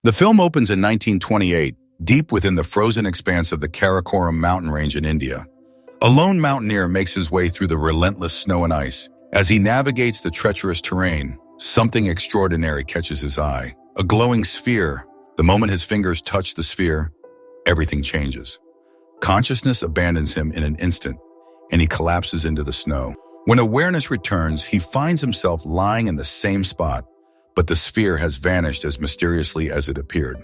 The film opens in 1928, deep within the frozen expanse of the Karakoram mountain range in India. A lone mountaineer makes his way through the relentless snow and ice. As he navigates the treacherous terrain, something extraordinary catches his eye. A glowing sphere. The moment his fingers touch the sphere, everything changes. Consciousness abandons him in an instant, and he collapses into the snow. When awareness returns, he finds himself lying in the same spot, but the sphere has vanished as mysteriously as it appeared.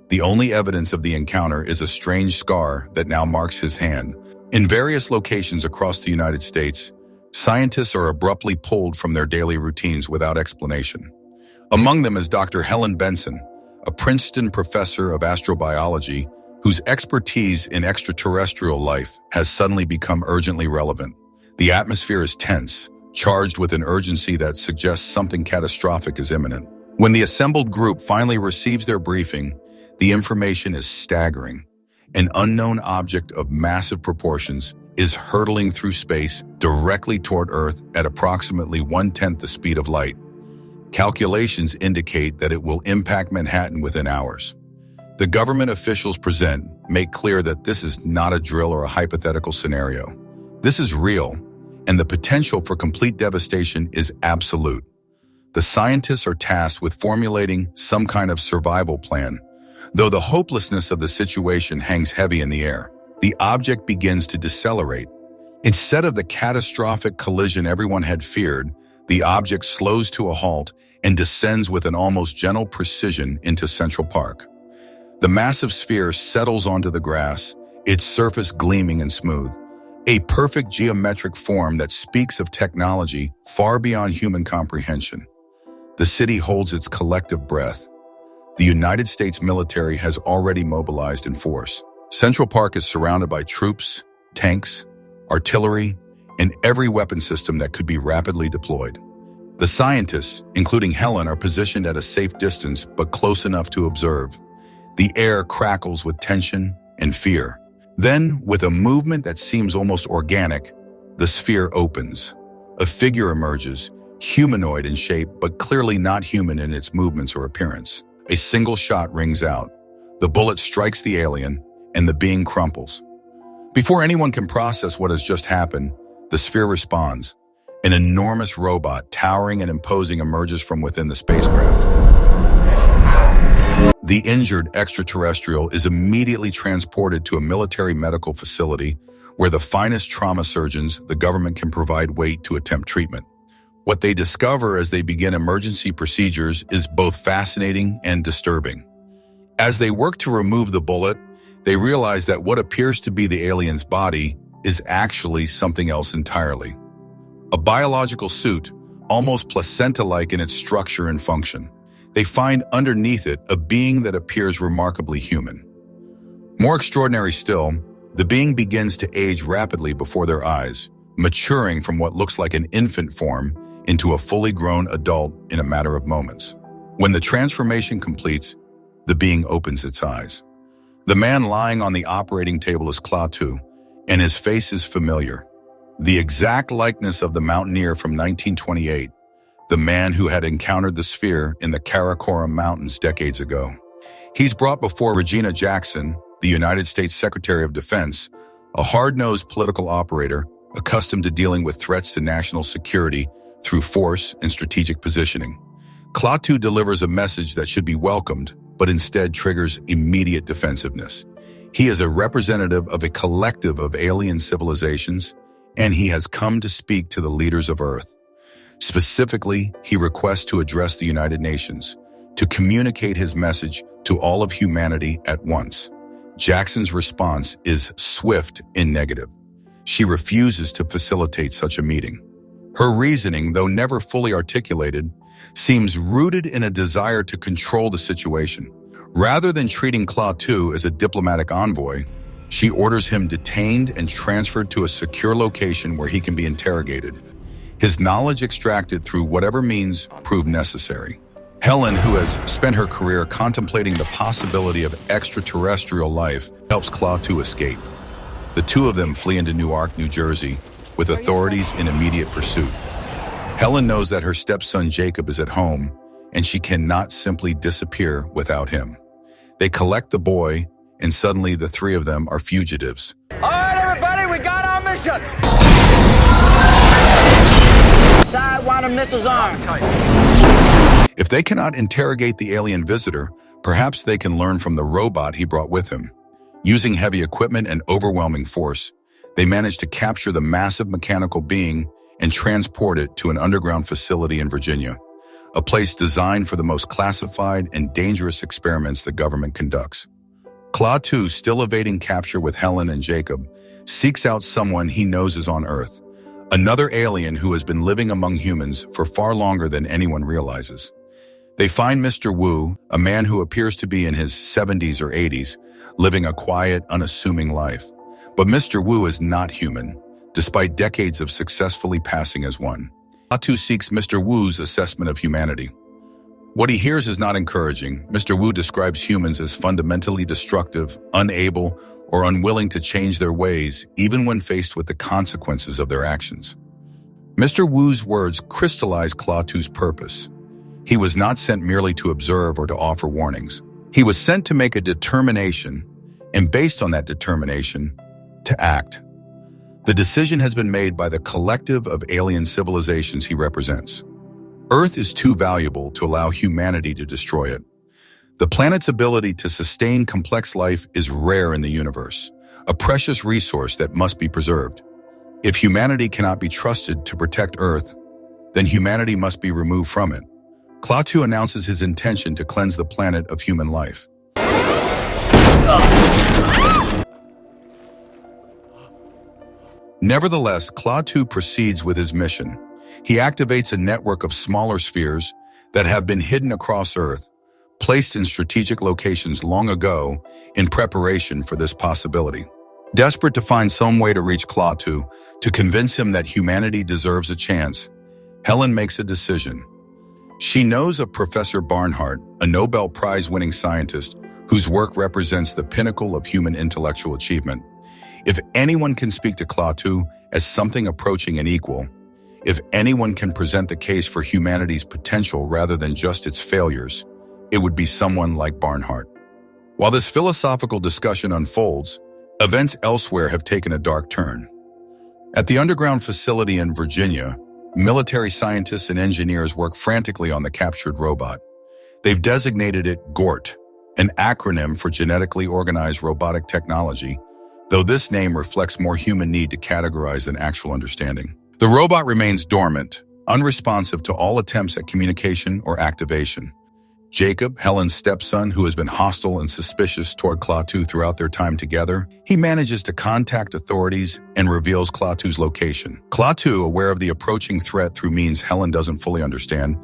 The only evidence of the encounter is a strange scar that now marks his hand. In various locations across the United States, scientists are abruptly pulled from their daily routines without explanation. Among them is Dr. Helen Benson, a Princeton professor of astrobiology whose expertise in extraterrestrial life has suddenly become urgently relevant. The atmosphere is tense, charged with an urgency that suggests something catastrophic is imminent. When the assembled group finally receives their briefing, the information is staggering. An unknown object of massive proportions is hurtling through space directly toward Earth at approximately 1/10 the speed of light. Calculations indicate that it will impact Manhattan within hours. The government officials present make clear that this is not a drill or a hypothetical scenario. This is real, and the potential for complete devastation is absolute. The scientists are tasked with formulating some kind of survival plan. Though the hopelessness of the situation hangs heavy in the air, the object begins to decelerate. Instead of the catastrophic collision everyone had feared, the object slows to a halt and descends with an almost gentle precision into Central Park. The massive sphere settles onto the grass, its surface gleaming and smooth, a perfect geometric form that speaks of technology far beyond human comprehension. The city holds its collective breath. The United States military has already mobilized in force. Central Park is surrounded by troops, tanks, artillery, and every weapon system that could be rapidly deployed. The scientists, including Helen, are positioned at a safe distance but close enough to observe. The air crackles with tension and fear. Then, with a movement that seems almost organic, the sphere opens. A figure emerges, humanoid in shape but clearly not human in its movements or appearance. A single shot rings out. The bullet strikes the alien, and the being crumples. Before anyone can process what has just happened, the sphere responds. An enormous robot, towering and imposing, emerges from within the spacecraft. The injured extraterrestrial is immediately transported to a military medical facility where the finest trauma surgeons the government can provide wait to attempt treatment. What they discover as they begin emergency procedures is both fascinating and disturbing. As they work to remove the bullet, they realize that what appears to be the alien's body is actually something else entirely. A biological suit, almost placenta-like in its structure and function. They find underneath it a being that appears remarkably human. More extraordinary still, the being begins to age rapidly before their eyes, maturing from what looks like an infant form into a fully grown adult in a matter of moments. When the transformation completes, the being opens its eyes. The man lying on the operating table is Klaatu, and his face is familiar. The exact likeness of the mountaineer from 1928, the man who had encountered the sphere in the Karakoram Mountains decades ago. He's brought before Regina Jackson, the United States Secretary of Defense, a hard-nosed political operator accustomed to dealing with threats to national security through force and strategic positioning. Klaatu delivers a message that should be welcomed, but instead triggers immediate defensiveness. He is a representative of a collective of alien civilizations, and he has come to speak to the leaders of Earth. Specifically, he requests to address the United Nations, to communicate his message to all of humanity at once. Jackson's response is swift and negative. She refuses to facilitate such a meeting. Her reasoning, though never fully articulated, seems rooted in a desire to control the situation. Rather than treating Klaatu as a diplomatic envoy, she orders him detained and transferred to a secure location where he can be interrogated. His knowledge extracted through whatever means proved necessary. Helen, who has spent her career contemplating the possibility of extraterrestrial life, helps Klaatu escape. The two of them flee into Newark, New Jersey, with authorities in immediate pursuit. Helen knows that her stepson Jacob is at home, and she cannot simply disappear without him. They collect the boy, and suddenly the three of them are fugitives. All right, everybody, we got our mission. Sidewinder missiles armed. If they cannot interrogate the alien visitor, perhaps they can learn from the robot he brought with him. Using heavy equipment and overwhelming force, they manage to capture the massive mechanical being and transport it to an underground facility in Virginia, a place designed for the most classified and dangerous experiments the government conducts. Klaatu, still evading capture with Helen and Jacob, seeks out someone he knows is on Earth, another alien who has been living among humans for far longer than anyone realizes. They find Mr. Wu, a man who appears to be in his 70s or 80s, living a quiet, unassuming life. But Mr. Wu is not human, despite decades of successfully passing as one. Klaatu seeks Mr. Wu's assessment of humanity. What he hears is not encouraging. Mr. Wu describes humans as fundamentally destructive, unable, or unwilling to change their ways, even when faced with the consequences of their actions. Mr. Wu's words crystallize Klaatu's purpose. He was not sent merely to observe or to offer warnings. He was sent to make a determination, and based on that determination, to act. The decision has been made by the collective of alien civilizations he represents. Earth is too valuable to allow humanity to destroy it. The planet's ability to sustain complex life is rare in the universe, a precious resource that must be preserved. If humanity cannot be trusted to protect Earth, then humanity must be removed from it. Klaatu announces his intention to cleanse the planet of human life. Nevertheless, Klaatu proceeds with his mission. He activates a network of smaller spheres that have been hidden across Earth, placed in strategic locations long ago in preparation for this possibility. Desperate to find some way to reach Klaatu, to convince him that humanity deserves a chance, Helen makes a decision. She knows of Professor Barnhart, a Nobel Prize-winning scientist whose work represents the pinnacle of human intellectual achievement. If anyone can speak to Klaatu as something approaching an equal, if anyone can present the case for humanity's potential rather than just its failures, it would be someone like Barnhart. While this philosophical discussion unfolds, events elsewhere have taken a dark turn. At the underground facility in Virginia, military scientists and engineers work frantically on the captured robot. They've designated it GORT, an acronym for genetically organized robotic technology, though this name reflects more human need to categorize than actual understanding. The robot remains dormant, unresponsive to all attempts at communication or activation. Jacob, Helen's stepson, who has been hostile and suspicious toward Klaatu throughout their time together, he manages to contact authorities and reveals Klaatu's location. Klaatu, aware of the approaching threat through means Helen doesn't fully understand,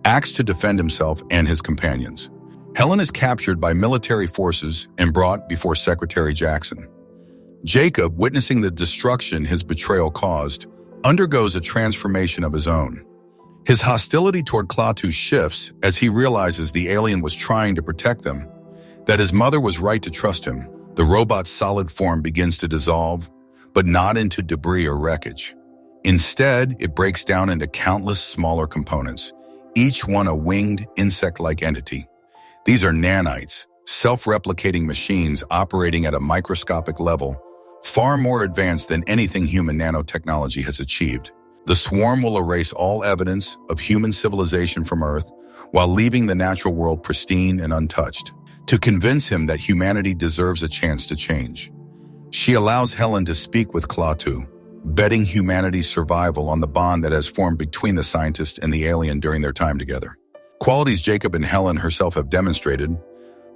acts to defend himself and his companions. Helen is captured by military forces and brought before Secretary Jackson. Jacob, witnessing the destruction his betrayal caused, undergoes a transformation of his own. His hostility toward Klaatu shifts as he realizes the alien was trying to protect them, that his mother was right to trust him. The robot's solid form begins to dissolve, but not into debris or wreckage. Instead, it breaks down into countless smaller components, each one a winged, insect-like entity. These are nanites, self-replicating machines operating at a microscopic level, far more advanced than anything human nanotechnology has achieved. The swarm will erase all evidence of human civilization from Earth while leaving the natural world pristine and untouched. To convince him that humanity deserves a chance to change, she allows Helen to speak with Klaatu, betting humanity's survival on the bond that has formed between the scientist and the alien during their time together. Qualities Jacob and Helen herself have demonstrated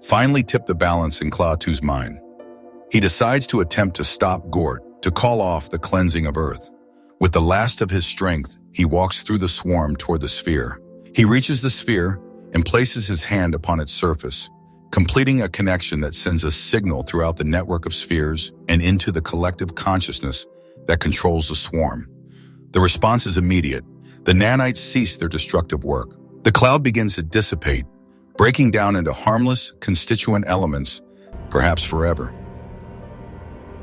finally tip the balance in Klaatu's mind. He decides to attempt to stop GORT, to call off the cleansing of Earth. With the last of his strength, he walks through the swarm toward the sphere. He reaches the sphere and places his hand upon its surface, completing a connection that sends a signal throughout the network of spheres and into the collective consciousness that controls the swarm. The response is immediate. The nanites cease their destructive work. The cloud begins to dissipate, breaking down into harmless, constituent elements, perhaps forever.